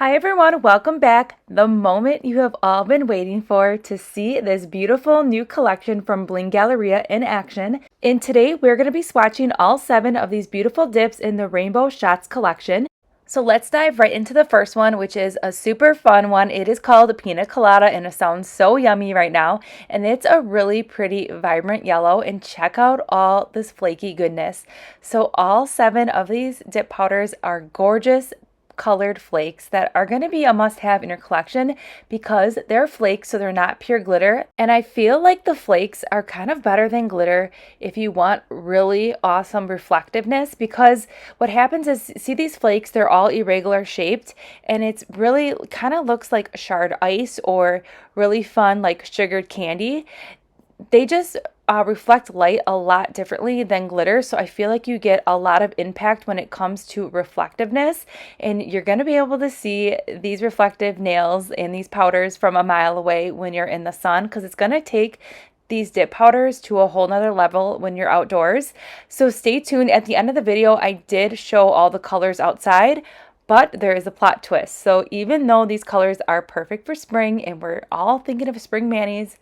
Hi everyone, welcome back. The moment you have all been waiting for to see this beautiful new collection from Bling Galleria in action. And today we're going to be swatching all 7 of these beautiful dips in the Rainbow Shots collection. So let's dive right into the first one, which is a super fun one. It is called Pina Colada and it sounds so yummy right now. And it's a really pretty vibrant yellow, and check out all this flaky goodness. So all 7 of these dip powders are gorgeous colored flakes that are going to be a must-have in your collection because they're flakes, so they're not pure glitter. And I feel like the flakes are kind of better than glitter if you want really awesome reflectiveness, because what happens is, see these flakes, they're all irregular shaped, and it's really kind of looks like shard ice or really fun like sugared candy. They just reflect light a lot differently than glitter, so I feel like you get a lot of impact when it comes to reflectiveness, and you're going to be able to see these reflective nails and these powders from a mile away when you're in the sun, because it's going to take these dip powders to a whole nother level when you're outdoors. So stay tuned. At the end of the video, I did show all the colors outside, but there is a plot twist. So even though these colors are perfect for spring and we're all thinking of spring manis,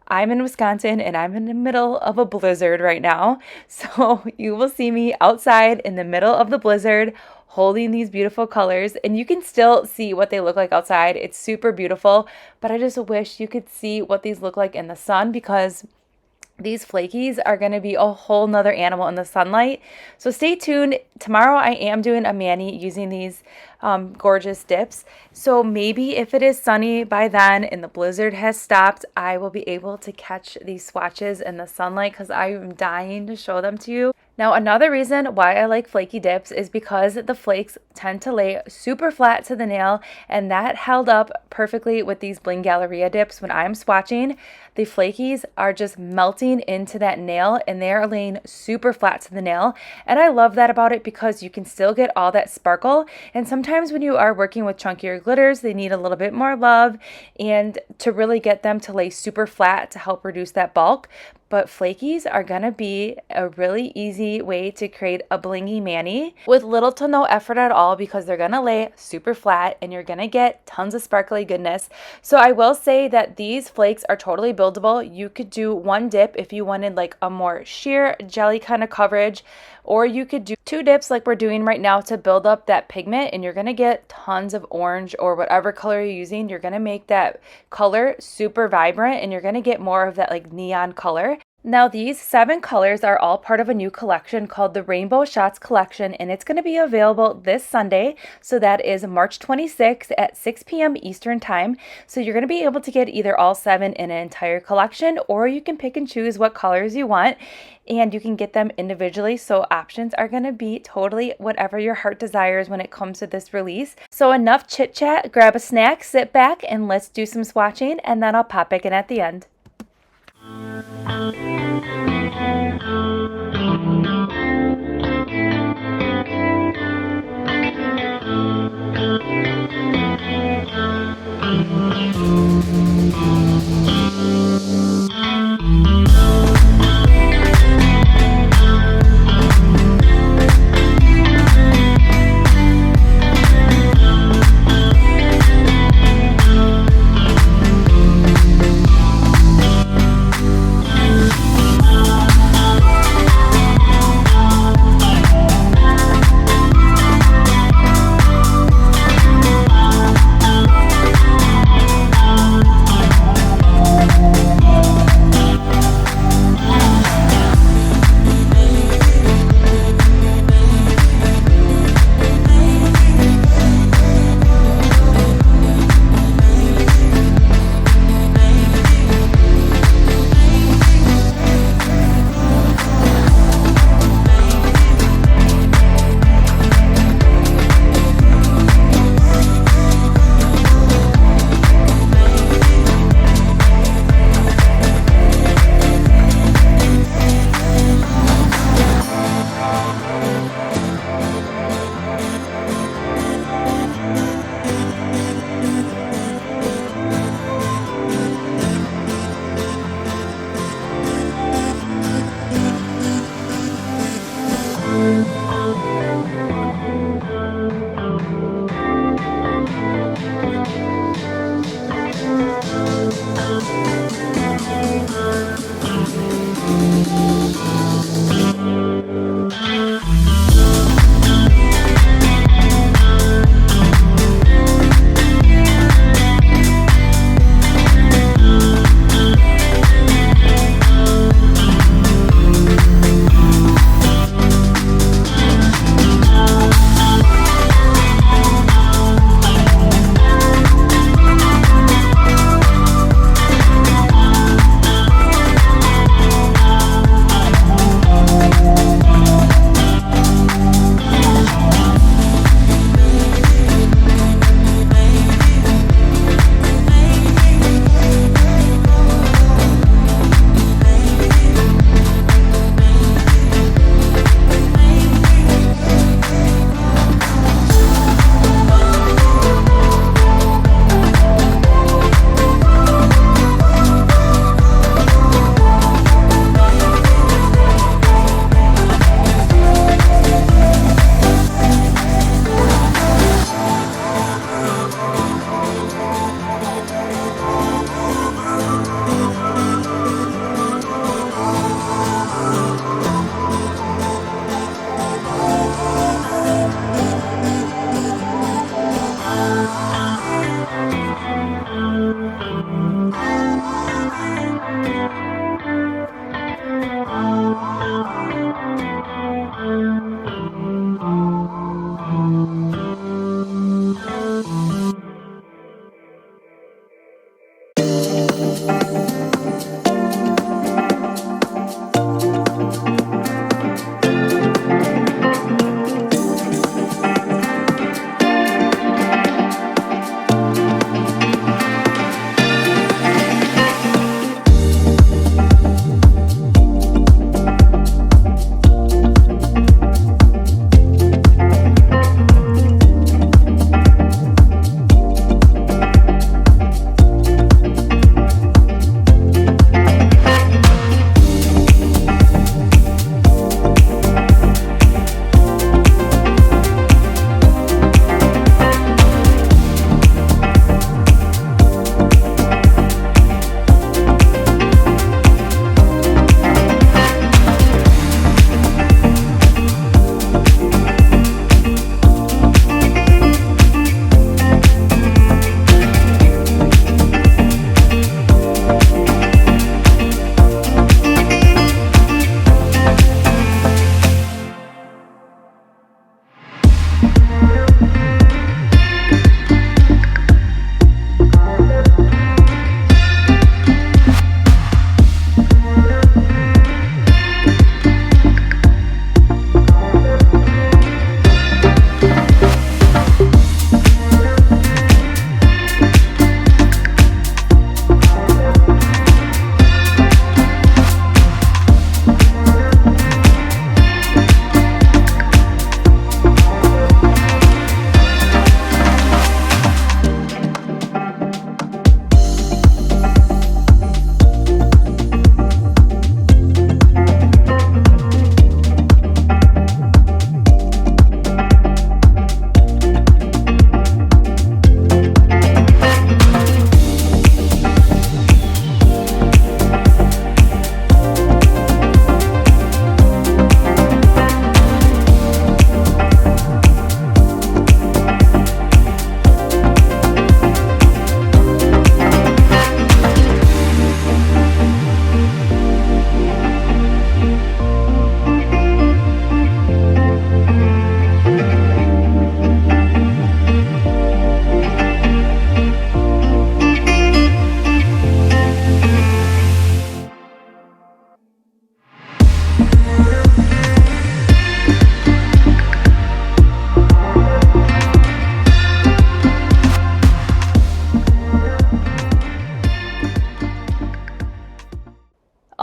I'm in Wisconsin and I'm in the middle of a blizzard right now. So you will see me outside in the middle of the blizzard holding these beautiful colors, and you can still see what they look like outside. It's super beautiful, but I just wish you could see what these look like in the sun, because these flakies are going to be a whole nother animal in the sunlight. So stay tuned. Tomorrow I am doing a mani using these gorgeous dips. So maybe if it is sunny by then and the blizzard has stopped, I will be able to catch these swatches in the sunlight, because I am dying to show them to you. Now, another reason why I like flaky dips is because the flakes tend to lay super flat to the nail, and that held up perfectly with these Bling Galleria dips. When I'm swatching, the flakies are just melting into that nail and they are laying super flat to the nail. And I love that about it, because you can still get all that sparkle. And sometimes when you are working with chunkier glitters, they need a little bit more love and to really get them to lay super flat to help reduce that bulk. But flakies are going to be a really easy way to create a blingy mani with little to no effort at all, because they're going to lay super flat and you're going to get tons of sparkly goodness. So I will say that these flakes are totally buildable. You could do one dip if you wanted like a more sheer jelly kind of coverage, or you could do 2 dips like we're doing right now to build up that pigment, and you're going to get tons of orange or whatever color you're using. You're going to make that color super vibrant and you're going to get more of that like neon color. Now, these 7 colors are all part of a new collection called the Rainbow Shots collection, and it's going to be available this Sunday. So that is March 26th at 6 p.m. Eastern time. So you're going to be able to get either all 7 in an entire collection, or you can pick and choose what colors you want, and you can get them individually. So options are going to be totally whatever your heart desires when it comes to this release. So enough chit chat, grab a snack, sit back, and let's do some swatching, and then I'll pop back in at the end.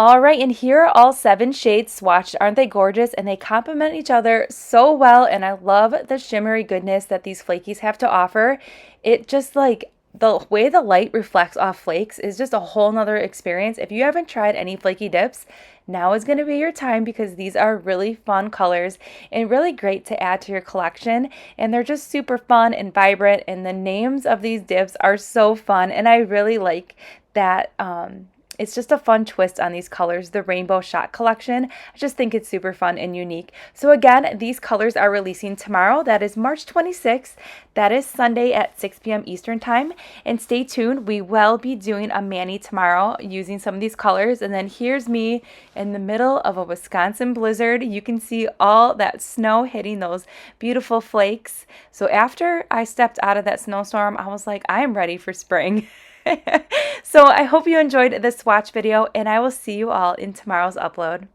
All right, and here are all 7 shades swatched. Aren't they gorgeous? And they complement each other so well, and I love the shimmery goodness that these flakies have to offer. It just like the way the light reflects off flakes is just a whole nother experience. If you haven't tried any flaky dips, now is going to be your time because these are really fun colors and really great to add to your collection. And they're just super fun and vibrant. And the names of these dips are so fun. And I really like that. It's just a fun twist on these colors, the Rainbow Shot collection. I just think it's super fun and unique. So again, these colors are releasing tomorrow. That is March 26th. That is Sunday at 6 p.m. Eastern Time. And stay tuned. We will be doing a mani tomorrow using some of these colors. And then here's me in the middle of a Wisconsin blizzard. You can see all that snow hitting those beautiful flakes. So after I stepped out of that snowstorm, I was like, I am ready for spring. So I hope you enjoyed this swatch video, and I will see you all in tomorrow's upload.